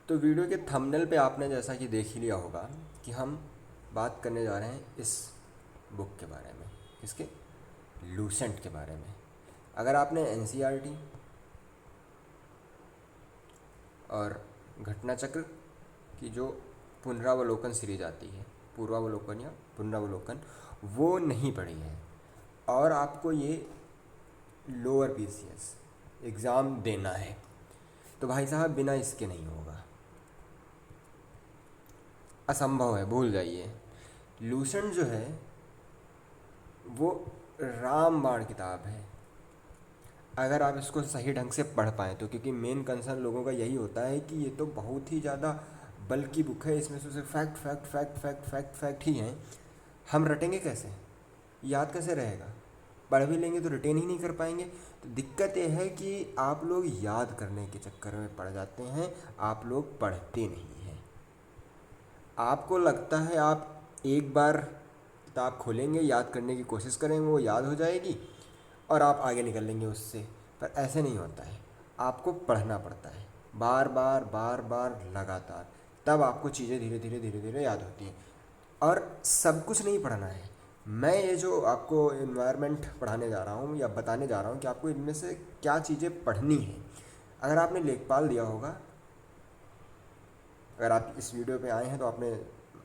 तो वीडियो के थंबनेल पे आपने जैसा कि देख ही लिया होगा कि हम बात करने जा रहे हैं इस बुक के बारे में। किसके? लूसेंट के बारे में। अगर आपने एनसीईआरटी और घटनाचक्र की जो पुनरावलोकन सीरीज आती है, पूर्वावलोकन या पुनरावलोकन, वो नहीं पढ़ी है और आपको ये लोअर पीसीएस एग्ज़ाम देना है, तो भाई साहब बिना इसके नहीं होगा, असंभव है, भूल जाइए। लूसेंट जो है वो रामबाण किताब है अगर आप इसको सही ढंग से पढ़ पाएँ तो, क्योंकि मेन कंसर्न लोगों का यही होता है कि ये तो बहुत ही ज़्यादा बल्कि बुक है, इसमें से सिर्फ fact fact fact fact fact fact ही हैं, हम रटेंगे कैसे, याद कैसे रहेगा, पढ़ भी लेंगे तो रिटेन ही नहीं कर पाएंगे। तो दिक्कत ये है कि आप लोग याद करने के चक्कर में पड़ जाते हैं, आप लोग पढ़ते नहीं हैं। आपको लगता है आप एक बार किताब खोलेंगे, याद करने की कोशिश करेंगे, वो याद हो जाएगी और आप आगे निकल लेंगे उससे, पर ऐसे नहीं होता है। आपको पढ़ना पड़ता है बार बार बार बार लगातार, तब आपको चीज़ें धीरे धीरे धीरे धीरे याद होती हैं। और सब कुछ नहीं पढ़ना है। मैं ये जो आपको इन्वायरमेंट पढ़ाने जा रहा हूँ या बताने जा रहा हूँ कि आपको इनमें से क्या चीज़ें पढ़नी हैं। अगर आपने लेखपाल दिया होगा, अगर आप इस वीडियो पे आए हैं तो आपने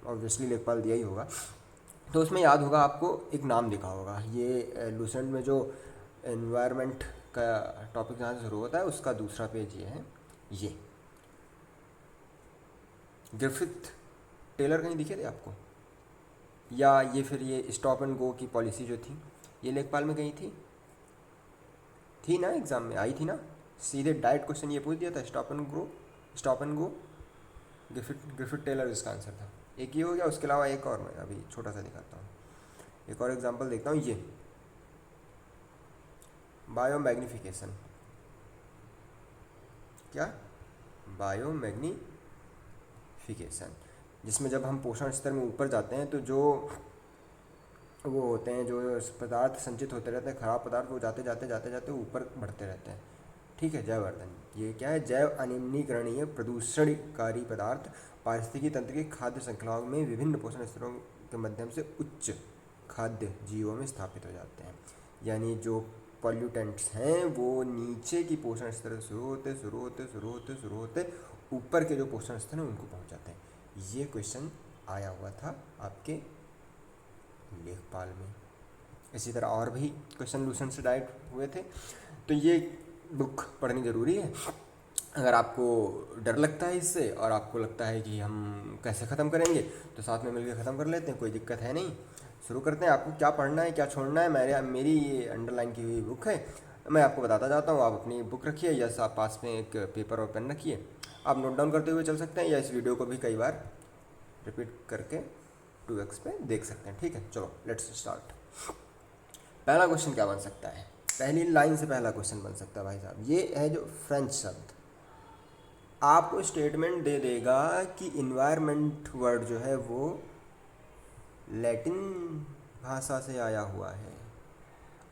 ऑब्वियसली लेखपाल दिया ही होगा, तो उसमें याद होगा आपको एक नाम दिखा होगा। ये लूसेंट में जो एनवायरनमेंट का टॉपिक जहाँ से शुरू होता है उसका दूसरा पेज ये है। ये ग्रिफिथ टेलर कहीं दिखे थे आपको? या ये फिर ये स्टॉप एंड गो की पॉलिसी जो थी, ये लेखपाल में कहीं थी ना, एग्ज़ाम में आई थी ना, सीधे डायरेक्ट क्वेश्चन ये पूछ दिया था, stop and go. Griffith Taylor इसका आंसर था। एक ये हो गया, उसके अलावा एक और मैं अभी छोटा सा दिखाता हूँ, एक और एग्जांपल देखता हूँ। ये बायोमैग्निफिकेशन, क्या? बायोमैग्निफिकेशन, जिसमें जब हम पोषण स्तर में ऊपर जाते हैं तो जो वो होते हैं, जो पदार्थ संचित होते रहते हैं, खराब पदार्थ, वो जाते जाते जाते जाते ऊपर बढ़ते रहते हैं। ठीक है, जैववर्धन, ये क्या है? जैव अनिम्नीकरणीय प्रदूषणकारी पदार्थ पारिस्थितिकी तंत्र की खाद्य श्रृंखलाओं में विभिन्न पोषण स्तरों के माध्यम से उच्च खाद्य जीवों में स्थापित हो जाते हैं। यानी जो पॉल्यूटेंट्स हैं वो नीचे की पोषण स्तर से शुरू होते ऊपर के जो पोषण स्तर हैं उनको पहुंच जाते हैं। ये क्वेश्चन आया हुआ था आपके लेखपाल में। इसी तरह और भी क्वेश्चन लूसेंट से डायरेक्ट हुए थे। तो ये बुक पढ़नी ज़रूरी है। अगर आपको डर लगता है इससे और आपको लगता है कि हम कैसे ख़त्म करेंगे, तो साथ में मिलकर ख़त्म कर लेते हैं, कोई दिक्कत है नहीं। शुरू करते हैं। आपको क्या पढ़ना है, क्या छोड़ना है, मेरी ये अंडरलाइन की हुई बुक है, मैं आपको बताता जाता हूँ। आप अपनी बुक रखिए या आप पास में एक पेपर और पेन रखिए, आप नोट डाउन करते हुए चल सकते हैं, या इस वीडियो को भी कई बार रिपीट करके 2x पे देख सकते हैं। ठीक है, चलो लेट्स स्टार्ट। पहला क्वेश्चन क्या बन सकता है? पहली लाइन से पहला क्वेश्चन बन सकता है भाई साहब, ये है जो फ्रेंच शब्द आपको स्टेटमेंट दे देगा कि इन्वायरमेंट वर्ड जो है वो लैटिन भाषा से आया हुआ है,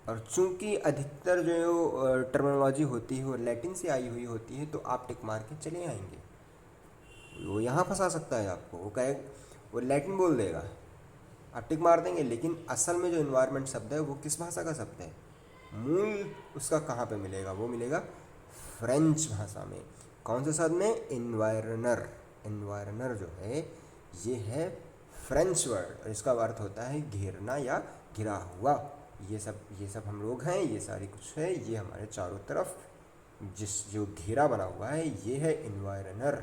और चूंकि अधिकतर जो टर्मिनोलॉजी होती है वो लैटिन से आई हुई होती है, तो आप टिक मार के चले आएंगे। वो यहाँ फंसा सकता है आपको, वो कहे, वो लैटिन बोल देगा, आप टिक मार देंगे, लेकिन असल में जो इन्वायरमेंट शब्द है वो किस भाषा का शब्द है? मूल उसका कहाँ पे मिलेगा? वो मिलेगा फ्रेंच भाषा में। कौन से शब्द में? इन्वायरनर। इन्वायरनर जो है ये है फ्रेंच वर्ड, और इसका अर्थ होता है घेरना या घिरा हुआ। ये सब हम लोग हैं, ये सारी कुछ है, ये हमारे चारों तरफ जिस जो घेरा बना हुआ है ये है इन्वायरनर।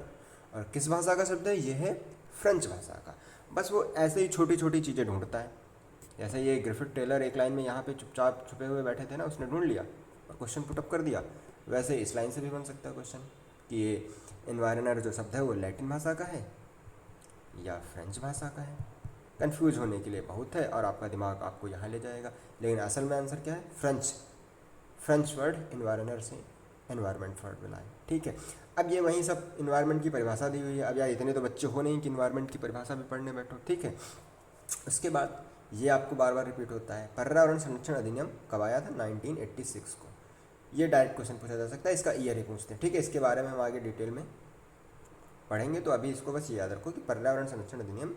और किस भाषा का शब्द है? ये है फ्रेंच भाषा का। बस वो ऐसे ही छोटी छोटी चीज़ें ढूंढता है। जैसे ये ग्रिफिथ टेलर एक लाइन में यहाँ पे चुपचाप छुपे हुए बैठे थे ना, उसने ढूंढ लिया और क्वेश्चन पुटअप कर दिया। वैसे इस लाइन से भी बन सकता है क्वेश्चन कि ये इन्वायरनर जो शब्द है वो लैटिन भाषा का है या फ्रेंच भाषा का है। कंफ्यूज होने के लिए बहुत है और आपका दिमाग आपको यहाँ ले जाएगा, लेकिन असल में आंसर क्या है? फ्रेंच वर्ड इन्वायरनर से एनवायरनमेंट वर्ड मिला है। ठीक है, अब ये वहीं सब इन्वायरमेंट की परिभाषा दी हुई है। अब यार इतने तो बच्चे हो नहीं कि इन्वायरमेंट की परिभाषा भी पढ़ने बैठो। ठीक है, उसके बाद ये आपको बार बार रिपीट होता है, पर्यावरण संरक्षण अधिनियम कब आया था? 1986 को। ये डायरेक्ट क्वेश्चन पूछा जा सकता है, इसका ईयर ही पूछते हैं। ठीक है, इसके बारे में हम आगे डिटेल में पढ़ेंगे तो अभी इसको बस याद रखो कि पर्यावरण संरक्षण अधिनियम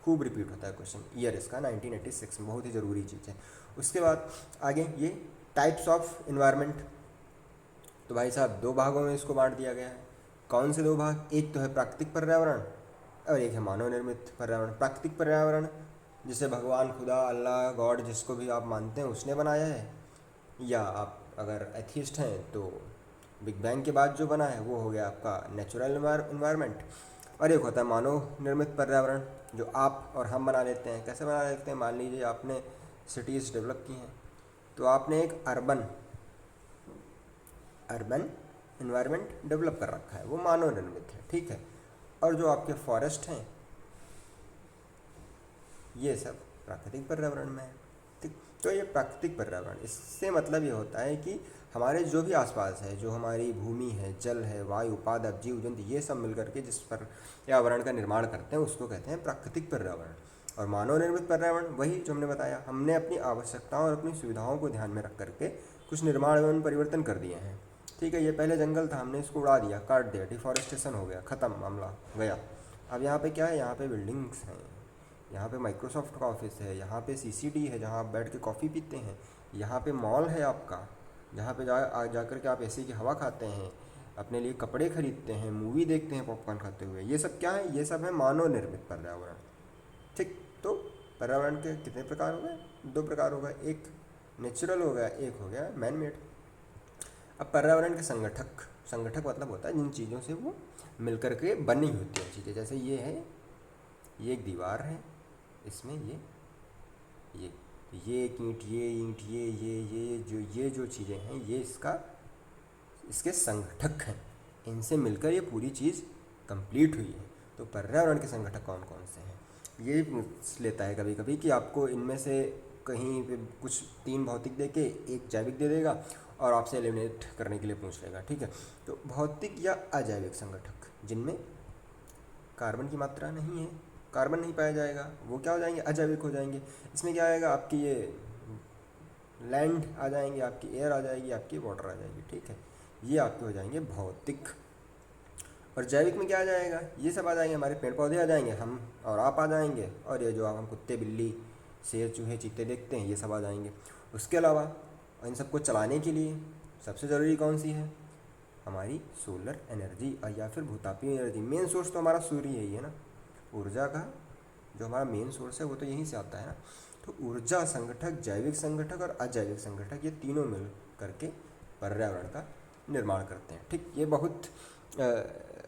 खूब रिपीट होता है क्वेश्चन, ईयर इसका 1986 में, बहुत ही ज़रूरी चीज़ है। उसके बाद आगे ये टाइप्स ऑफ इन्वायरमेंट, तो भाई साहब दो भागों में इसको बांट दिया गया है। कौन से दो भाग? एक तो है प्राकृतिक पर्यावरण और एक है मानव निर्मित पर्यावरण। प्राकृतिक पर्यावरण जिसे भगवान, खुदा, अल्लाह, गॉड जिसको भी आप मानते हैं उसने बनाया है, या आप अगर एथिस्ट हैं तो बिग बैंग के बाद जो बना है वो हो गया आपका नेचुरल इन्वायरमेंट। और एक होता है मानव निर्मित पर्यावरण जो आप और हम बना लेते हैं। कैसे बना लेते हैं? मान लीजिए आपने सिटीज़ डेवलप की हैं, तो आपने एक अर्बन अर्बन इन्वायरमेंट डेवलप कर रखा है, वो मानव निर्मित है, ठीक है। और जो आपके फॉरेस्ट हैं ये सब प्राकृतिक पर्यावरण में है, ठीक। तो ये प्राकृतिक पर्यावरण, इससे मतलब ये होता है कि हमारे जो भी आसपास है, जो हमारी भूमि है, जल है, वायु, पादप, जीव जंतु, ये सब मिलकर के जिस पर्यावरण का निर्माण करते हैं उसको कहते हैं प्राकृतिक पर्यावरण। और मानव निर्मित पर्यावरण वही जो हमने बताया, हमने अपनी आवश्यकताओं और अपनी सुविधाओं को ध्यान में रख करके कुछ निर्माण एवं परिवर्तन कर दिए हैं, ठीक है। ये पहले जंगल था, हमने इसको उड़ा दिया, काट दिया, डिफॉरेस्टेशन हो गया, ख़त्म, मामला गया। अब यहाँ पे क्या है? यहाँ पे बिल्डिंग्स हैं, यहाँ पे माइक्रोसॉफ्ट का ऑफिस है, यहाँ पे सीसीडी है जहाँ आप बैठ के कॉफ़ी पीते हैं, यहाँ पे मॉल है आपका जहाँ पे जा कर के आप एसी की हवा खाते हैं, अपने लिए कपड़े खरीदते हैं, मूवी देखते हैं पॉपकॉर्न खाते हुए। ये सब क्या है? ये सब है मानव निर्मित पर्यावरण, ठीक। तो पर्यावरण के कितने प्रकार हो गए? दो प्रकार हो गए, एक नेचुरल हो गया, एक हो गया मैन मेड। अब पर्यावरण के संगठक, संगठक मतलब होता है जिन चीज़ों से वो मिलकर के बनी होती हैं चीज़ें। जैसे ये है, ये एक दीवार है, इसमें ये ये एक ईंट, ये ईंट, ये जो चीज़ें हैं ये इसके संगठक हैं, इनसे मिलकर ये पूरी चीज़ कंप्लीट हुई है। तो पर्यावरण के संगठक कौन कौन से हैं ये पूछ लेता है कभी कभी कि आपको इनमें से कहीं पे कुछ 3 भौतिक दे के 1 जैविक दे देगा और आपसे एलिमिनेट करने के लिए पूछ लेगा, ठीक है। तो भौतिक या अजैविक संगठक जिनमें कार्बन की मात्रा नहीं है, कार्बन नहीं पाया जाएगा, वो क्या हो जाएंगे? अजैविक हो जाएंगे। इसमें क्या आएगा? आपकी ये लैंड आ जाएंगे, आपकी एयर आ जाएगी, आपकी वाटर आ जाएगी, ठीक है। ये आपके हो जाएंगे भौतिक। और जैविक में क्या आ जाएगा? ये सब आ जाएंगे, हमारे पेड़ पौधे आ जाएंगे, हम और आप आ जाएंगे, और ये जो हम कुत्ते, बिल्ली, शेर, चूहे, चीते देखते हैं ये सब आ जाएंगे। उसके अलावा इन सबको चलाने के लिए सबसे ज़रूरी कौन सी है? हमारी सोलर एनर्जी या फिर भूतापीय एनर्जी। मेन सोर्स तो हमारा सूर्य ही है ना, ऊर्जा का जो हमारा मेन सोर्स है वो तो यहीं से आता है ना। तो ऊर्जा संगठक, जैविक संगठक और अजैविक संगठक, ये तीनों मिल करके पर्यावरण का निर्माण करते हैं, ठीक। ये बहुत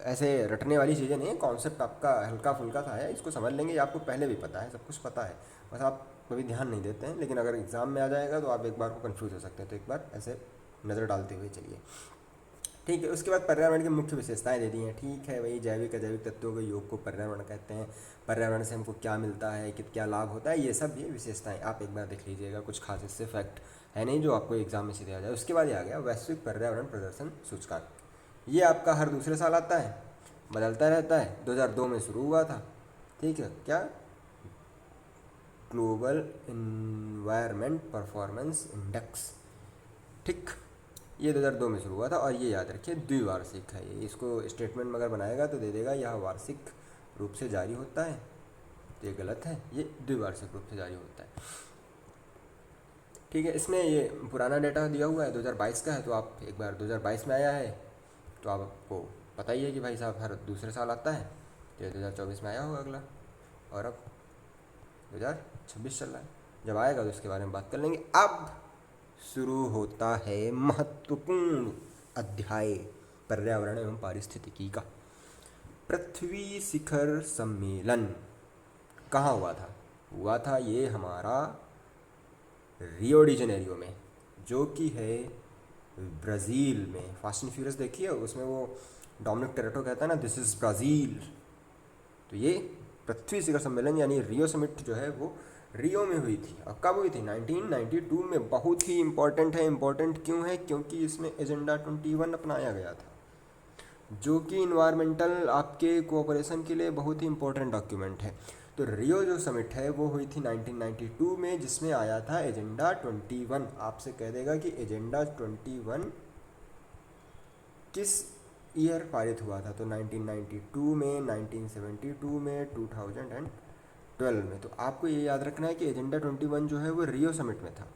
ऐसे रटने वाली चीज़ें नहीं है, कॉन्सेप्ट आपका हल्का फुल्का सा है, इसको समझ लेंगे, ये आपको पहले भी पता है, सब कुछ पता है, बस आप कभी ध्यान नहीं देते हैं। लेकिन अगर एग्ज़ाम में आ जाएगा तो आप एक बार को कन्फ्यूज़ हो सकते हैं, तो एक बार ऐसे नज़र डालते हुए चलिए, ठीक है। उसके बाद पर्यावरण की मुख्य विशेषताएं दे दी हैं, ठीक है। वही जैविक अजैविक तत्वों के योग को पर्यावरण कहते हैं। पर्यावरण से हमको क्या मिलता है, क्या लाभ होता है, ये सब ये विशेषताएं आप एक बार देख लीजिएगा, कुछ खास इससे फैक्ट है नहीं जो आपको एग्जाम में सीधे आ जाए। उसके बाद ये आ गया वैश्विक पर्यावरण प्रदर्शन सूचकांक। ये आपका हर दूसरे साल आता है, बदलता रहता है। 2002 में शुरू हुआ था, ठीक है। क्या? ग्लोबल इन्वायरमेंट परफॉर्मेंस इंडेक्स, ठीक। ये 2002 में शुरू हुआ था, और ये याद रखिए द्विवार्षिक है। ये इसको स्टेटमेंट में अगर बनाएगा तो दे देगा यह वार्षिक रूप से जारी होता है, तो ये गलत है, ये द्विवार्षिक रूप से जारी होता है, ठीक है। इसमें ये पुराना डेटा दिया हुआ है, 2022 का है, तो आप एक बार 2022 में आया है तो आपको पता ही है कि भाई साहब हर दूसरे साल आता है, तो 2024 में आया होगा अगला, और अब 2026 चल रहा है। जब आएगा तो इसके बारे में बात कर लेंगे। अब शुरू होता है महत्वपूर्ण अध्याय पर्यावरण एवं पारिस्थितिकी का। पृथ्वी शिखर सम्मेलन कहाँ हुआ था? हुआ था ये हमारा रियो डी जेनेरियो में, जो कि है ब्राज़ील में। फास्ट एंड फ्यूरियस देखिए, उसमें वो डोमिनिक टोरेटो कहता है ना, दिस इज़ ब्राज़ील। तो ये पृथ्वी शिखर सम्मेलन यानी रियो समिट जो है वो रियो में हुई थी। और कब हुई थी? 1992 में। बहुत ही इम्पोर्टेंट है। इम्पोर्टेंट क्यों है? क्योंकि इसमें एजेंडा 21 अपनाया गया था, जो कि इन्वायरमेंटल आपके कोऑपरेशन के लिए बहुत ही इम्पोर्टेंट डॉक्यूमेंट है। तो रियो जो समिट है वो हुई थी 1992 में, जिसमें आया था एजेंडा 21। आपसे कह देगा कि एजेंडा 21 किस ईयर पारित हुआ था, तो 1992 में, 1972 में, 2012 में। तो आपको ये याद रखना है कि एजेंडा 21 जो है वो रियो समिट में था,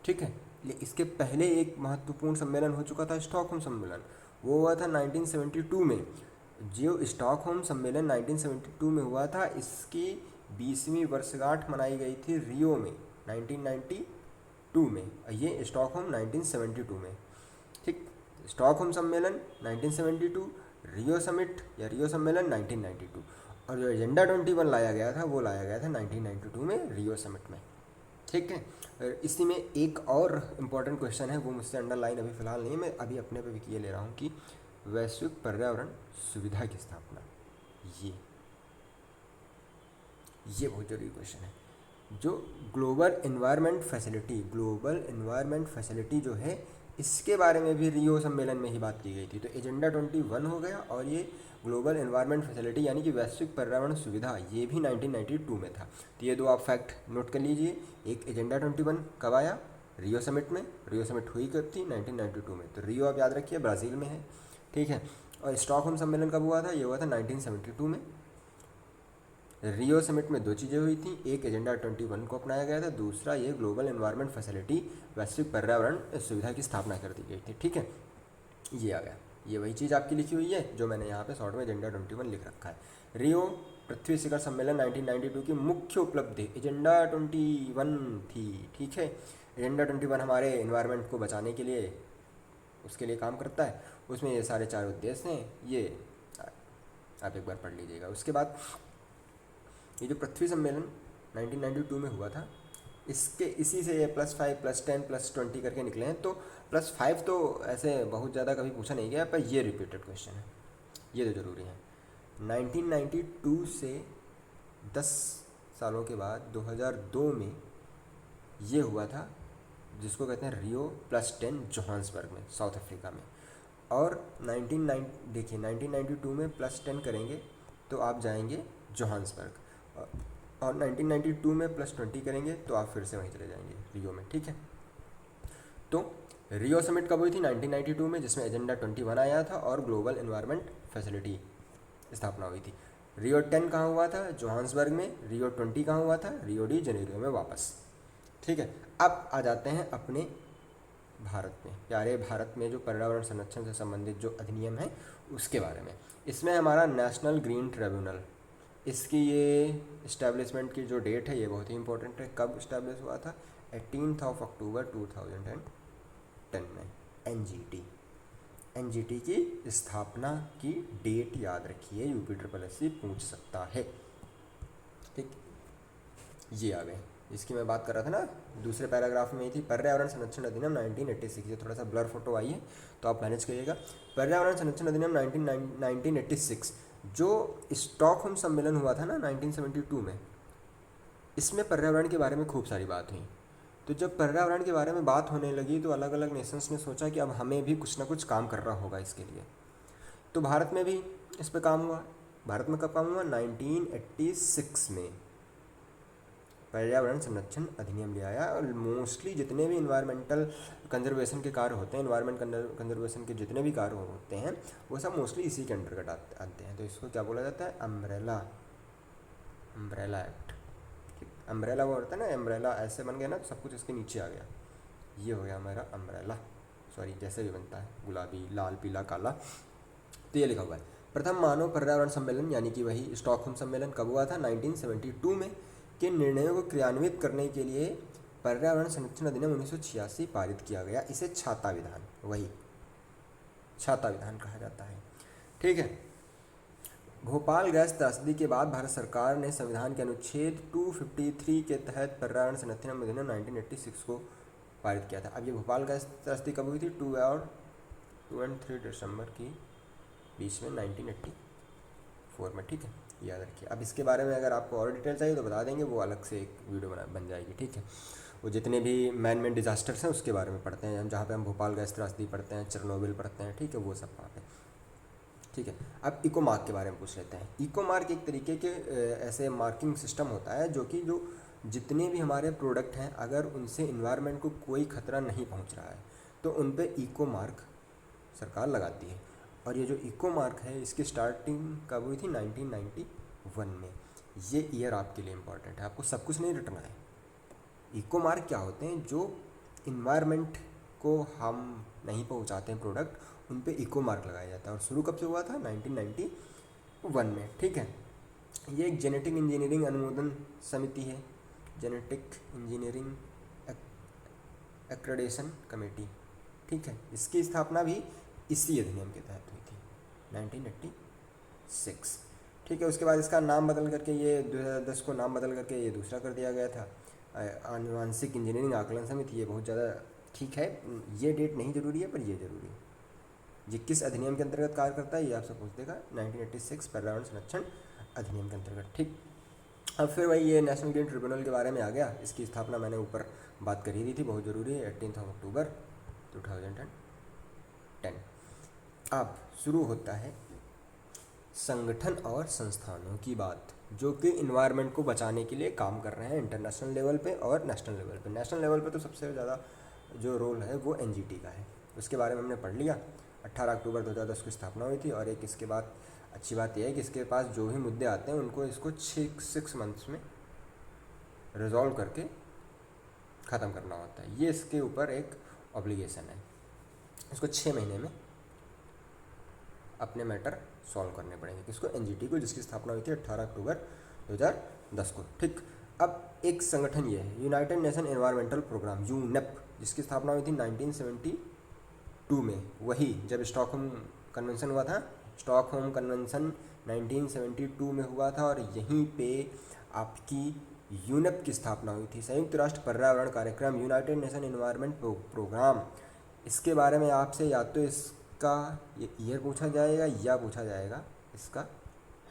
ठीक है। इसके पहले एक महत्वपूर्ण सम्मेलन हो चुका था, स्टॉकहोम सम्मेलन, वो हुआ था 1972 में। जो स्टॉकहोम सम्मेलन 1972 में हुआ था, इसकी 20वीं वर्षगांठ मनाई गई थी रियो में 1992 में, ये स्टॉकहोम 1972 में, ठीक। स्टॉकहोम सम्मेलन 1972, रियो समिट या रियो सम्मेलन 1992, और जो एजेंडा 21 लाया गया था वो लाया गया था 1992 में रियो समिट में, ठीक है। इसी में एक और इम्पॉर्टेंट क्वेश्चन है, वो मुझसे अंडरलाइन अभी फ़िलहाल नहीं है, मैं अभी अपने पे भी किए ले रहा हूँ कि वैश्विक पर्यावरण सुविधा की स्थापना, ये बहुत जरूरी क्वेश्चन है। जो ग्लोबल इन्वायरमेंट फैसिलिटी जो है, इसके बारे में भी रियो सम्मेलन में ही बात की गई थी। तो एजेंडा 21 हो गया, और ये ग्लोबल इन्वायरमेंट फैसिलिटी यानी कि वैश्विक पर्यावरण सुविधा, ये भी 1992 में था। तो ये दो आप फैक्ट नोट कर लीजिए। एक एजेंडा 21 कब आया? रियो समिट में। रियो समिट हुई कब थी? 1992 में। तो रियो आप याद रखिए ब्राज़ील में है, ठीक है। और स्टॉकहोम सम्मेलन कब हुआ था? ये हुआ था 1972 में। रियो समिट में दो चीज़ें हुई थी, एक एजेंडा 21 को अपनाया गया था, दूसरा ये ग्लोबल एनवायरनमेंट फैसिलिटी वैश्विक पर्यावरण सुविधा की स्थापना कर दी गई थी, ठीक है। ये आ गया, ये वही चीज़ आपकी लिखी हुई है जो मैंने यहाँ पे शॉर्ट में एजेंडा 21 लिख रखा है। रियो पृथ्वी शिखर सम्मेलन 1992 की मुख्य उपलब्धि एजेंडा 21 थी, ठीक है। एजेंडा 21 हमारे एनवायरनमेंट को बचाने के लिए, उसके लिए काम करता है। उसमें ये सारे चार उद्देश्य हैं, ये आप एक बार पढ़ लीजिएगा। उसके बाद ये जो पृथ्वी सम्मेलन 1992 में हुआ था, इसी से ये +5 +10 +20 करके निकले हैं। तो +5 तो ऐसे बहुत ज़्यादा कभी पूछा नहीं गया, पर ये रिपीटेड क्वेश्चन है, ये तो ज़रूरी है। 1992 से 10 सालों के बाद 2002 में ये हुआ था, जिसको कहते हैं रियो +10 जोहान्सबर्ग में, साउथ अफ्रीका में। और 1992 में +10 करेंगे तो आप जाएंगे जोहान्सबर्ग, और 1992 में +20 करेंगे तो आप फिर से वहीं चले जाएंगे रियो में, ठीक है। तो रियो समिट कब हुई थी? 1992 में, जिसमें एजेंडा 21 आया था और ग्लोबल एनवायरनमेंट फैसिलिटी स्थापना हुई थी। रियो 10 कहाँ हुआ था? जोहान्सबर्ग में। रियो 20 कहाँ हुआ था? रियो डी जनेरियो में वापस, ठीक है। अब आ जाते हैं अपने भारत में, प्यारे भारत में जो पर्यावरण संरक्षण से संबंधित जो अधिनियम है उसके बारे में। इसमें हमारा नेशनल ग्रीन ट्रिब्यूनल, इसकी ये इस्टेब्लिशमेंट की जो डेट है ये बहुत ही इंपॉर्टेंट है। कब इस्टेब्लिश हुआ था? 18 अक्टूबर 2010 में। एनजीटी की स्थापना की डेट याद रखिए, UPSSC पूछ सकता है, ठीक। ये आ गए, इसकी मैं बात कर रहा था ना, दूसरे पैराग्राफ में ही थी, पर्यावरण संरक्षण अधिनियम 1986। ये थोड़ा सा ब्लर फोटो आई है तो आप मैनेज करिएगा। पर्यावरण संरक्षण अधिनियम 1986 जो स्टॉकहोम सम्मेलन हुआ था ना 1972 में, इसमें पर्यावरण के बारे में खूब सारी बात हुई। तो जब पर्यावरण के बारे में बात होने लगी तो अलग अलग नेशंस ने सोचा कि अब हमें भी कुछ ना कुछ काम करना होगा इसके लिए। तो भारत में भी इस पर काम हुआ। भारत में कब काम हुआ? 1986 में पर्यावरण संरक्षण अधिनियम ले आया। और मोस्टली जितने भी इन्वायरमेंटल कंजर्वेशन के कार्य होते हैं, इन्वायरमेंट कंजर्वेशन के जितने भी कार्य होते हैं, वो सब मोस्टली इसी के अंतर्गत आते हैं। तो इसको क्या बोला जाता है? Umbrella act. अम्ब्रेला वो होता है ना, अम्ब्रेला ऐसे बन गया ना तो सब कुछ इसके नीचे आ गया। ये हो गया हमारा अम्ब्रेला, सॉरी जैसे भी बनता है, गुलाबी, लाल, पीला, काला। तो ये लिखा हुआ है। प्रथम मानव पर्यावरण सम्मेलन यानी कि वही स्टॉकहोम सम्मेलन कब हुआ था? 1972 में। के निर्णयों को क्रियान्वित करने के लिए पर्यावरण संरक्षण अधिनियम 1986 पारित किया गया। इसे छाता विधान, वही छाता विधान कहा जाता है, ठीक है। भोपाल गैस त्रासदी के बाद भारत सरकार ने संविधान के अनुच्छेद 253 के तहत पर्यावरण संरक्षण अधिनियम 1986 को पारित किया था। अब ये भोपाल गैस त्रासदी कब हुई थी? 2 और 3 दिसंबर की बीच में 1984 में, ठीक है, याद रखिए। अब इसके बारे में अगर आपको और डिटेल चाहिए तो बता देंगे, वो अलग से एक वीडियो बन जाएगी, ठीक है। वो जितने भी मैन मेड डिजास्टर्स हैं उसके बारे में पढ़ते हैं, जहाँ पे हम भोपाल गैस त्रासदी पढ़ते हैं, चेरनोबिल पढ़ते हैं, ठीक है, वो सब वहाँ पे, ठीक है। अब इको मार्क के बारे में पूछ लेते हैं। इको मार्क एक तरीके के ऐसे मार्किंग सिस्टम होता है जो कि जो जितने भी हमारे प्रोडक्ट हैं, अगर उनसे इन्वायरमेंट को कोई खतरा नहीं पहुँच रहा है तो उन पर इको मार्क सरकार लगाती है। और ये जो इको मार्क है इसकी स्टार्टिंग कब हुई थी? 1991 में। ये ईयर आपके लिए इम्पॉर्टेंट है, आपको सब कुछ नहीं रटना है। इको मार्क क्या होते हैं? जो इन्वायरमेंट को हम नहीं पहुंचाते हैं प्रोडक्ट, उन पे इको मार्क लगाया जाता है। और शुरू कब से हुआ था? 1991 में। ठीक है, ये एक जेनेटिक इंजीनियरिंग अनुमोदन समिति है, जेनेटिक इंजीनियरिंग एक्रेडिटेशन कमेटी। ठीक है, इसकी स्थापना भी इसी अधिनियम के तहत हुई थी, 1986। ठीक है, उसके बाद इसका नाम बदल करके ये 2010 को नाम बदल करके ये दूसरा कर दिया गया था, आनुवांशिक इंजीनियरिंग आकलन समिति। ये बहुत ज़्यादा ठीक है, ये डेट नहीं जरूरी है पर ये जरूरी है। ये किस अधिनियम के अंतर्गत कार्य करता है ये आपसे पूछ देगा, 1986 पर्यावरण संरक्षण अधिनियम के अंतर्गत। ठीक, अब फिर वही ये नेशनल ग्रीन ट्रिब्यूनल के बारे में आ गया। इसकी स्थापना मैंने ऊपर बात कर ही दी थी, बहुत ज़रूरी है, 18 अक्टूबर 2010। अब शुरू होता है संगठन और संस्थानों की बात, जो कि इन्वायरमेंट को बचाने के लिए काम कर रहे हैं इंटरनेशनल लेवल पे और नेशनल लेवल पे। नेशनल लेवल पे तो सबसे ज़्यादा जो रोल है वो एनजीटी का है, उसके बारे में हमने पढ़ लिया। 18 अक्टूबर 2010 की स्थापना हुई थी। और एक इसके बाद अच्छी बात यह है कि इसके पास जो भी मुद्दे आते हैं उनको इसको 6 मंथ्स में रिजॉल्व करके ख़त्म करना होता है। ये इसके ऊपर एक ऑब्लिगेशन है, इसको 6 महीने में अपने मैटर सॉल्व करने पड़ेंगे। किसको? एनजीटी को, जिसकी स्थापना हुई थी 18 अक्टूबर 2010 को। ठीक, अब एक संगठन ये है United Nation Environmental Programme, UNEP, जिसकी स्थापना हुई थी 1972 में। वही जब स्टॉकहोम कन्वेंशन हुआ था, स्टॉकहोम कन्वेंशन 1972 में हुआ था, और यहीं पे आपकी यूनेप की स्थापना हुई थी, संयुक्त राष्ट्र पर्यावरण कार्यक्रम, यूनाइटेड नेशन एनवायरमेंट प्रोग्राम। इसके बारे में आपसे या तो इसका ये ईयर पूछा जाएगा या पूछा जाएगा इसका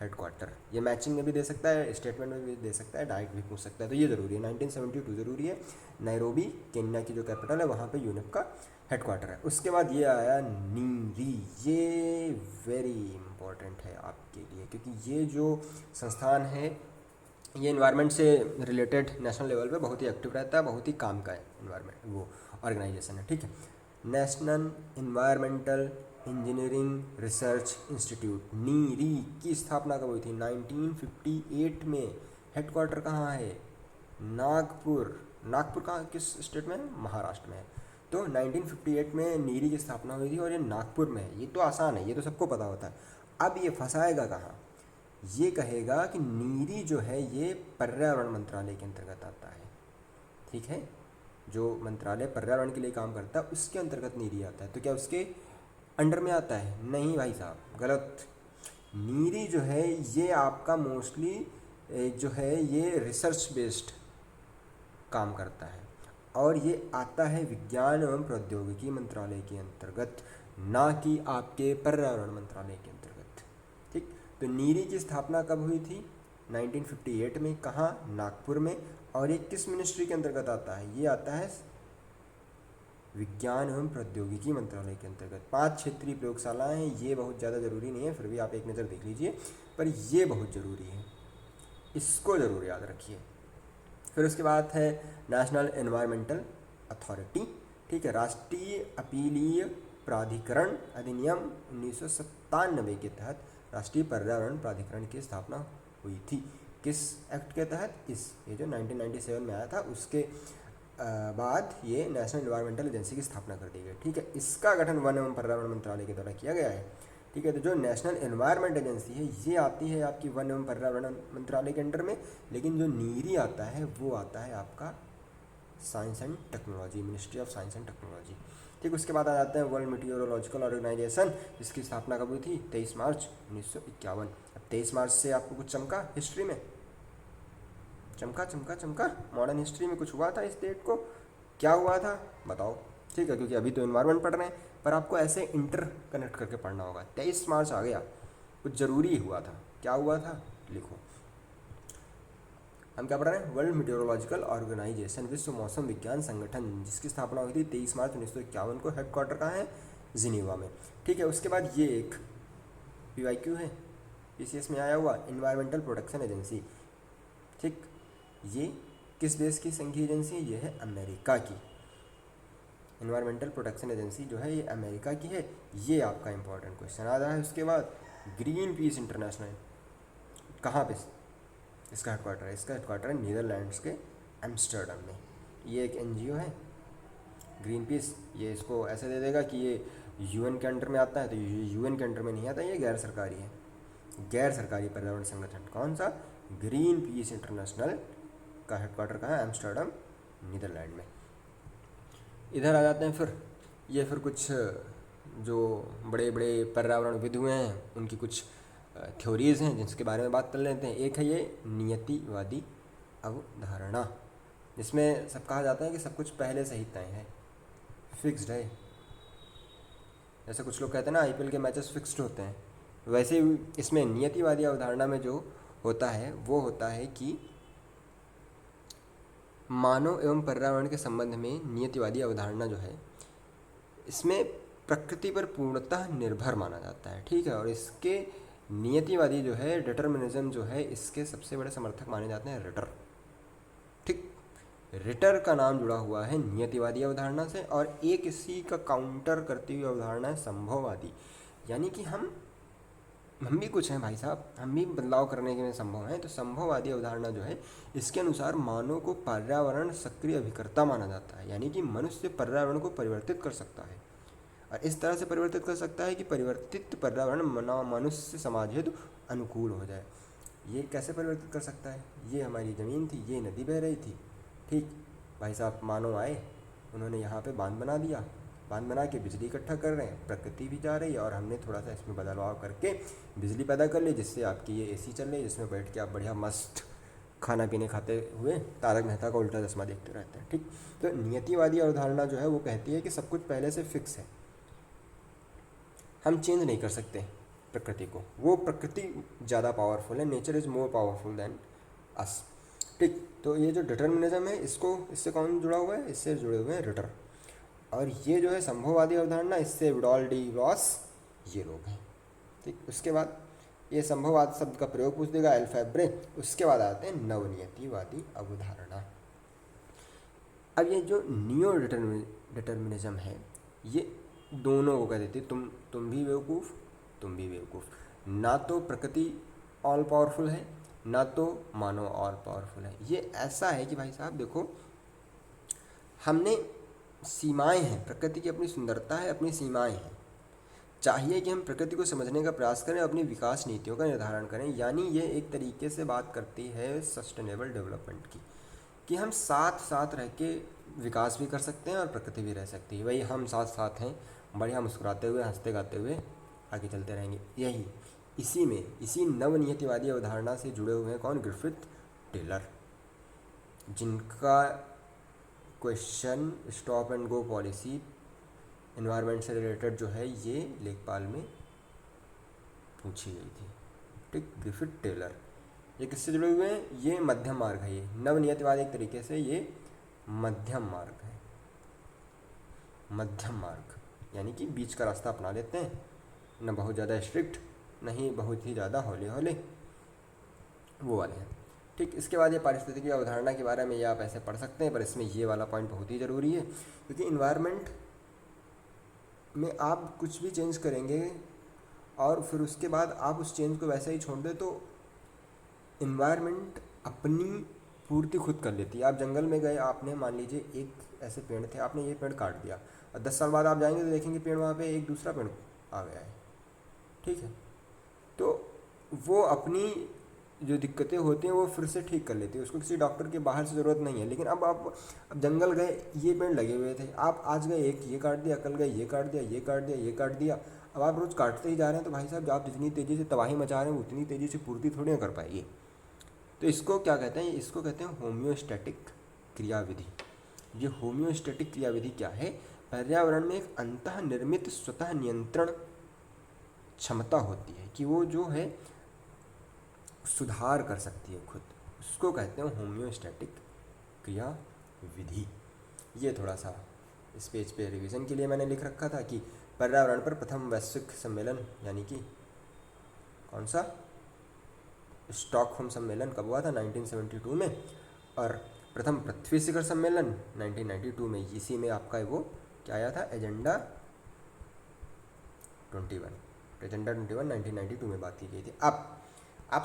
हेडक्वार्टर। ये मैचिंग में भी दे सकता है, स्टेटमेंट में भी दे सकता है, डायरेक्ट भी पूछ सकता है, तो ये ज़रूरी है। 1972 ज़रूरी है। नैरोबी केन्या की जो कैपिटल है वहाँ पे यूनेप का हेडक्वार्टर है। उसके बाद ये आया नीरी। ये वेरी इंपॉर्टेंट है आपके लिए, क्योंकि ये जो संस्थान है ये इन्वायरमेंट से रिलेटेड नेशनल लेवल पे बहुत ही एक्टिव रहता है, बहुत ही काम का है इन्वायरमेंट वो ऑर्गेनाइजेशन है। ठीक है, national environmental engineering research institute, NEERI, की स्थापना कब हुई थी? 1958 में। हेडक्वार्टर कहाँ है? नागपुर। नागपुर कहाँ, किस स्टेट में है? महाराष्ट्र में है। तो 1958 में नीरी की स्थापना हुई थी और ये नागपुर में है। ये तो आसान है, ये तो सबको पता होता है। अब ये फंसाएगा कहाँ? ये कहेगा कि नीरी जो है ये पर्यावरण मंत्रालय के अंतर्गत आता है। ठीक है, जो मंत्रालय पर्यावरण के लिए काम करता है उसके अंतर्गत नीरी आता है। तो क्या उसके अंडर में आता है? नहीं भाई साहब, गलत। नीरी जो है ये आपका मोस्टली जो है ये रिसर्च बेस्ड काम करता है, और ये आता है विज्ञान एवं प्रौद्योगिकी मंत्रालय के अंतर्गत, ना कि आपके पर्यावरण मंत्रालय के अंतर्गत। ठीक, तो नीरी की स्थापना कब हुई थी? 1958 में। कहाँ? नागपुर में। और ये किस मिनिस्ट्री के अंतर्गत आता है? ये आता है विज्ञान एवं प्रौद्योगिकी मंत्रालय के अंतर्गत। 5 क्षेत्रीय प्रयोगशालाएं हैं। ये बहुत ज़्यादा ज़रूरी नहीं है, फिर भी आप एक नज़र देख लीजिए, पर ये बहुत ज़रूरी है, इसको ज़रूर याद रखिए। फिर उसके बाद है नेशनल एनवायरमेंटल अथॉरिटी। ठीक है, राष्ट्रीय अपीलीय प्राधिकरण अधिनियम 1997 के तहत राष्ट्रीय पर्यावरण प्राधिकरण की स्थापना हुई थी। किस एक्ट के तहत? ये जो 1997 में आया था उसके बाद ये नेशनल एनवायरमेंटल एजेंसी की स्थापना कर दी गई। ठीक है, इसका गठन वन एवं पर्यावरण मंत्रालय के द्वारा किया गया है। ठीक है, तो जो नेशनल एनवायरमेंट एजेंसी है ये आती है आपकी वन एवं पर्यावरण मंत्रालय के अंडर में, लेकिन जो नीरी आता है वो आता है आपका science and technology, ministry of science and technology. ठीक, उसके बाद आ जाते हैं वर्ल्ड मीटियोरोलॉजिकल ऑर्गेनाइजेशन, जिसकी स्थापना कब हुई थी? 23 मार्च 1951। अब 23 मार्च से आपको कुछ चमका हिस्ट्री में? चमका चमका चमका, मॉडर्न हिस्ट्री में कुछ हुआ था इस डेट को? क्या हुआ था बताओ? ठीक है, क्योंकि अभी तो इन्वायरमेंट पढ़ रहे हैं, पर आपको ऐसे इंटर कनेक्ट करके पढ़ना होगा। 23 मार्च आ गया, कुछ ज़रूरी हुआ था। क्या हुआ था? लिखो। हम क्या पढ़ रहे हैं? वर्ल्ड मीटियोरोलॉजिकल ऑर्गेनाइजेशन, विश्व मौसम विज्ञान संगठन, जिसकी स्थापना हुई थी 23 मार्च 1951 को। हेडक्वार्टर कहाँ है? जिनीवा में। ठीक है, उसके बाद ये एक PYQ है, PCS में आया हुआ, इन्वायरमेंटल प्रोटेक्शन एजेंसी। ठीक, ये किस देश की संघीय एजेंसी है? ये है अमेरिका की इन्वायरमेंटल प्रोटेक्शन एजेंसी जो है ये अमेरिका की है। ये आपका इंपॉर्टेंट क्वेश्चन आ रहा है। उसके बाद ग्रीन पीस इंटरनेशनल कहाँ पे इसका हेडक्वार्टर है? इसका हेडक्वार्टर है नीदरलैंड्स के एम्स्टर्डम में। ये एक एनजीओ है ग्रीन पीस। ये इसको ऐसे दे देगा कि ये यूएन के अंडर में आता है, तो ये यूएन के अंडर में नहीं आता, ये गैर सरकारी है, गैर सरकारी पर्यावरण संगठन। कौन सा? ग्रीन पीस इंटरनेशनल का हेडक्वार्टर कहाँ है? एम्स्टर्डम नीदरलैंड में। इधर आ जाते हैं फिर कुछ जो बड़े बड़े पर्यावरणविद हुए हैं उनकी कुछ थ्योरीज़ हैं जिसके बारे में बात कर लेते हैं। एक है ये नियतिवादी अवधारणा, जिसमें सब कहा जाता है कि सब कुछ पहले से ही तय है, फिक्स्ड है। जैसे कुछ लोग कहते हैं ना आईपीएल के मैचेस फिक्स्ड होते हैं, वैसे ही इसमें नियतिवादी अवधारणा में जो होता है वो होता है कि मानव एवं पर्यावरण के संबंध में नियतिवादी अवधारणा जो है इसमें प्रकृति पर पूर्णतः निर्भर माना जाता है। ठीक है, और इसके नियतिवादी जो है डिटर्मिनिज्म जो है इसके सबसे बड़े समर्थक माने जाते हैं रिटर। ठीक, रिटर का नाम जुड़ा हुआ है नियतिवादी अवधारणा से। और एक इसी का काउंटर करती हुई अवधारणा है संभववादी, यानी कि हम भी कुछ हैं भाई साहब, हम भी बदलाव करने के लिए संभव हैं। तो संभववादी अवधारणा जो है इसके अनुसार मानव को पर्यावरण सक्रिय अभिकर्ता माना जाता है, यानी कि मनुष्य पर्यावरण को परिवर्तित कर सकता है और इस तरह से परिवर्तित कर सकता है कि परिवर्तित पर्यावरण मनुष्य समाज हेतु अनुकूल हो जाए। ये कैसे परिवर्तित कर सकता है? ये हमारी ज़मीन थी, ये नदी बह रही थी, ठीक भाई साहब, मानव आए, उन्होंने यहाँ पे बांध बना दिया, बांध बना के बिजली इकट्ठा कर रहे हैं, प्रकृति भी जा रही है और हमने थोड़ा सा इसमें बदलाव करके बिजली पैदा कर ली, जिससे आपकी ये एसी चल रही है, जिसमें बैठ के आप बढ़िया मस्त खाना पीने खाते हुए तारक मेहता का उल्टा चश्मा देखते रहते हैं। ठीक, तो नियतिवादी अवधारणा जो है वो कहती है कि सब कुछ पहले से फिक्स है, हम चेंज नहीं कर सकते प्रकृति को, वो प्रकृति ज़्यादा पावरफुल है, nature is more powerful than us. ठीक, तो ये जो डिटर्मिनिज्म है इससे कौन जुड़ा हुआ है? इससे जुड़े हुए हैं रिटर। और ये जो है संभववादी अवधारणा, इससे विडॉल डी रॉस ये लोग हैं। ठीक, उसके बाद ये संभववाद शब्द का प्रयोग पूछ देगा एल्फेब्रे। उसके बाद आते हैं नवनियतिवादी अवधारणा। अब ये जो नियो डिटर्मिनिज्म है ये दोनों को कह देती है तुम भी बेवकूफ़, तुम भी बेवकूफ़। ना तो प्रकृति ऑल पावरफुल है, ना तो मानव ऑल पावरफुल है। ये ऐसा है कि भाई साहब देखो, हमने सीमाएं हैं, प्रकृति की अपनी सुंदरता है, अपनी सीमाएं हैं। चाहिए कि हम प्रकृति को समझने का प्रयास करें, अपनी विकास नीतियों का निर्धारण करें। यानी ये एक तरीके से बात करती है सस्टेनेबल डेवलपमेंट की, कि हम साथ साथ रह के विकास भी कर सकते हैं और प्रकृति भी रह सकती है। वही हम साथ साथ हैं, बढ़िया मुस्कुराते हुए हंसते गाते हुए आगे चलते रहेंगे। यही इसी नवनियतिवादी अवधारणा से जुड़े हुए हैं कौन? ग्रिफिथ टेलर, जिनका question stop and go policy environment से रिलेटेड जो है ये लेखपाल में पूछी गई थी। ठीक, ग्रिफिथ टेलर ये किससे जुड़े हुए हैं? ये मध्यम मार्ग है। ये नवनियतिवाद एक तरीके से ये मध्यम मार्ग है, मध्यम मार्ग यानी कि बीच का रास्ता अपना लेते हैं, न बहुत ज़्यादा स्ट्रिक्ट, नहीं बहुत ही ज़्यादा हौले हौले, वो वाले हैं। ठीक, इसके बाद ये पारिस्थितिकी अवधारणा के बारे में ये आप ऐसे पढ़ सकते हैं, पर इसमें ये वाला पॉइंट बहुत ही ज़रूरी है, क्योंकि इन्वायरमेंट में आप कुछ भी चेंज करेंगे और फिर उसके बाद आप उस चेंज को वैसे ही छोड़ दें तो इन्वायरमेंट अपनी पूर्ति खुद कर लेती है। आप जंगल में गए, आपने मान लीजिए एक ऐसे पेड़ थे, आपने ये पेड़ काट दिया और 10 साल बाद आप जाएंगे तो देखेंगे पेड़ वहाँ पे एक दूसरा पेड़ आ गया है। ठीक है, तो वो अपनी जो दिक्कतें होती हैं वो फिर से ठीक कर लेती है, उसको किसी डॉक्टर के बाहर से ज़रूरत नहीं है। लेकिन अब आप जंगल गए, ये पेड़ लगे हुए थे, आप आज गए एक ये काट दिया, कल गए ये काट दिया, ये काट दिया, ये काट दिया, अब आप रोज़ काटते ही जा रहे हैं, तो भाई साहब आप जितनी तेज़ी से तबाही मचा रहे हैं उतनी तेज़ी से पूर्ति थोड़ी ना कर पाएगी। तो इसको क्या कहते हैं? इसको कहते हैं होम्योस्टैटिक क्रियाविधि। ये होम्योस्टैटिक क्रियाविधि क्या है? पर्यावरण में एक अंतः निर्मित स्वतः नियंत्रण क्षमता होती है कि वो जो है सुधार कर सकती है खुद, उसको कहते हैं होम्योस्टैटिक क्रियाविधि। ये थोड़ा सा इस पेज पे रिवीजन के लिए मैंने लिख रखा था कि पर्यावरण पर प्रथम वैश्विक सम्मेलन यानी कि कौन सा? स्टॉकहोम सम्मेलन कब हुआ था? 1972 में। और प्रथम पृथ्वी शिखर सम्मेलन 1992 में। इसी में आपका वो क्या आया था? एजेंडा 21। एजेंडा 21 1992 में बात की गई थी। अब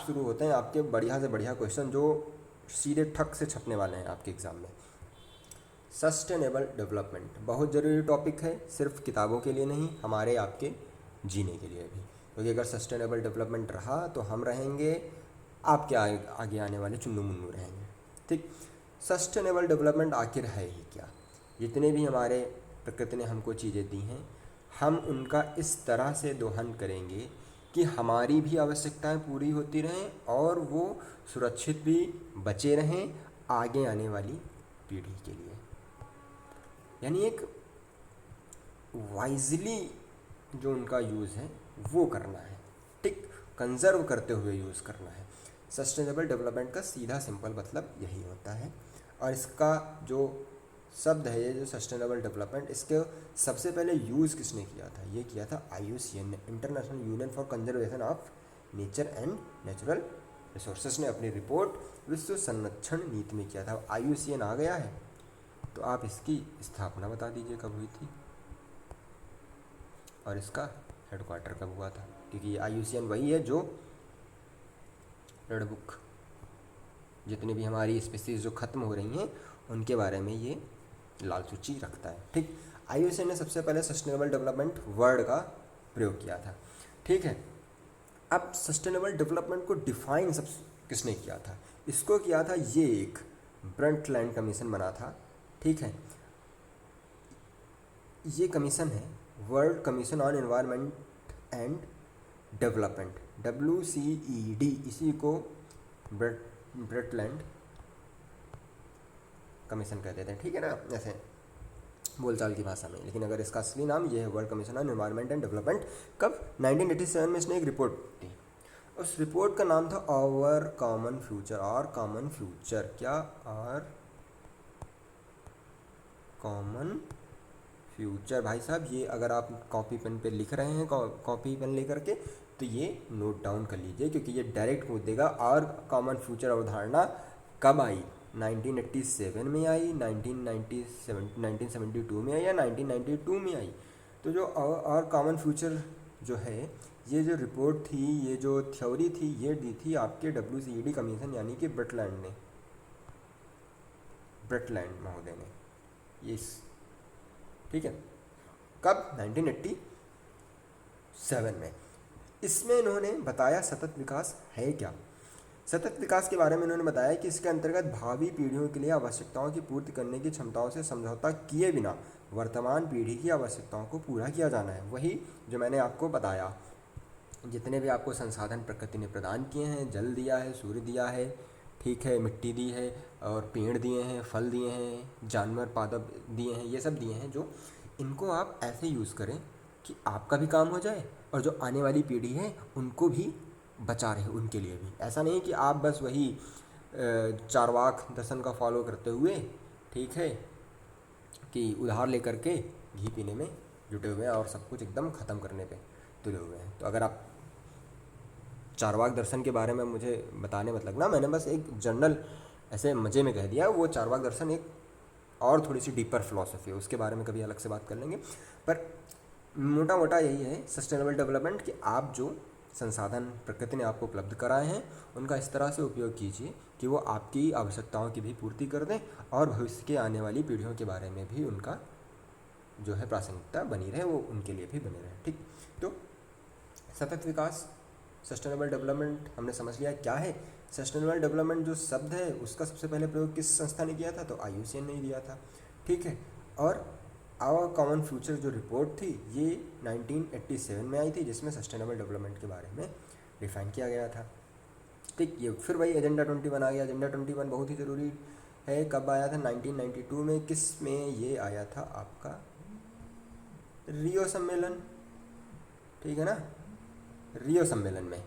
शुरू होते हैं आपके बढ़िया से बढ़िया क्वेश्चन जो सीधे ठक से छपने वाले हैं आपके एग्ज़ाम में। सस्टेनेबल डेवलपमेंट बहुत ज़रूरी टॉपिक है, सिर्फ किताबों के लिए नहीं, हमारे आपके जीने के लिए भी, क्योंकि अगर सस्टेनेबल डेवलपमेंट रहा तो हम रहेंगे, आपके आगे आने वाले चुन्नू मुन्नू रहेंगे। ठीक, सस्टेनेबल डेवलपमेंट आखिर है ही क्या? जितने भी हमारे प्रकृति ने हमको चीज़ें दी हैं, हम उनका इस तरह से दोहन करेंगे कि हमारी भी आवश्यकताएं पूरी होती रहें और वो सुरक्षित भी बचे रहें आगे आने वाली पीढ़ी के लिए। यानी एक वाइजली जो उनका यूज़ है वो करना है, ठीक, कंजर्व करते हुए यूज़ करना है। सस्टेनेबल डेवलपमेंट का सीधा सिंपल मतलब यही होता है। और इसका जो शब्द है, ये जो सस्टेनेबल डेवलपमेंट, इसके सबसे पहले यूज़ किसने किया था? ये किया था IUCN ने, international union for conservation of nature and natural resources ने अपनी रिपोर्ट विश्व संरक्षण नीति में किया था। IUCN आ गया है, तो आप इसकी स्थापना बता दीजिए कब हुई थी और इसका हेडक्वार्टर कब हुआ था, क्योंकि IUCN वही है जो रेड बुक, जितनी भी हमारी स्पीसीज जो ख़त्म हो रही हैं उनके बारे में ये लाल सूची रखता है। ठीक, IUCN ने सबसे पहले सस्टेनेबल डेवलपमेंट वर्ड का प्रयोग किया था। ठीक है, अब सस्टेनेबल डेवलपमेंट को डिफाइन सब किसने किया था? इसको किया था ये एक ब्रंटलैंड कमीशन बना था। ठीक है, ये कमीशन है world commission on environment and development, WCED, इसी को ब्रंटलैंड कमीशन कहते थे। ठीक है ना, ऐसे बोलचाल की भाषा में, लेकिन अगर इसका असली नाम ये है world commission on environment and development. कब? 1987 में इसने एक रिपोर्ट दी। उस रिपोर्ट का नाम था आवर कॉमन फ्यूचर, और कॉमन फ्यूचर क्या? और कॉमन फ्यूचर। भाई साहब, ये अगर आप कॉपी पेन पे लिख रहे हैं, कॉपी पेन लेकर के, तो ये नोट डाउन कर लीजिए, क्योंकि ये डायरेक्ट पूछ देगा। और कॉमन फ्यूचर अवधारणा कब आई? 1987 में आई, 1972 में आई, या 1992 में आई? तो जो और कॉमन फ्यूचर जो है, ये जो रिपोर्ट थी, ये जो थ्योरी थी, ये दी थी आपके WCED कमीशन, यानी कि ब्रंटलैंड महोदय ने। ये ठीक है, कब? 1987 में। इसमें इन्होंने बताया सतत विकास है क्या। सतत विकास के बारे में इन्होंने बताया कि इसके अंतर्गत भावी पीढ़ियों के लिए आवश्यकताओं की पूर्ति करने की क्षमताओं से समझौता किए बिना वर्तमान पीढ़ी की आवश्यकताओं को पूरा किया जाना है। वही जो मैंने आपको बताया, जितने भी आपको संसाधन प्रकृति ने प्रदान किए हैं, जल दिया है, सूर्य दिया है, ठीक है, मिट्टी दी है, और पेड़ दिए हैं, फल दिए हैं, जानवर पादप दिए हैं, ये सब दिए हैं, जो इनको आप ऐसे यूज़ करें कि आपका भी काम हो जाए और जो आने वाली पीढ़ी है उनको भी बचा रहे, उनके लिए भी। ऐसा नहीं कि आप बस वही चारवाक दर्शन का फॉलो करते हुए, ठीक है, कि उधार लेकर के घी पीने में जुटे हुए हैं और सब कुछ एकदम ख़त्म करने पे तुले हुए हैं। तो अगर आप चारवाक दर्शन के बारे में मुझे बताने मत लगना, मैंने बस एक जनरल ऐसे मज़े में कह दिया। वो चारवाक दर्शन एक और थोड़ी सी डीपर फिलॉसफी है, उसके बारे में कभी अलग से बात कर लेंगे। पर मोटा मोटा यही है सस्टेनेबल डेवलपमेंट, कि आप जो संसाधन प्रकृति ने आपको उपलब्ध कराए हैं उनका इस तरह से उपयोग कीजिए कि वो आपकी आवश्यकताओं की भी पूर्ति कर दें और भविष्य के आने वाली पीढ़ियों के बारे में भी उनका जो है प्रासंगिकता बनी रहे, वो उनके लिए भी बनी रहे। ठीक, तो सतत विकास, सस्टेनेबल डेवलपमेंट हमने समझ लिया क्या है। सस्टेनेबल डेवलपमेंट जो शब्द है उसका सबसे पहले प्रयोग किस संस्था ने किया था? तो IUCN ने ही दिया था। ठीक है, और आवर कॉमन फ्यूचर जो रिपोर्ट थी ये 1987 में आई थी, जिसमें सस्टेनेबल डेवलपमेंट के बारे में डिफाइन किया गया था। ठीक, ये फिर वही एजेंडा 21 आ गया। एजेंडा 21 बहुत ही ज़रूरी है। कब आया था? 1992 में। किस में ये आया था? आपका रियो सम्मेलन, ठीक है ना, रियो सम्मेलन में।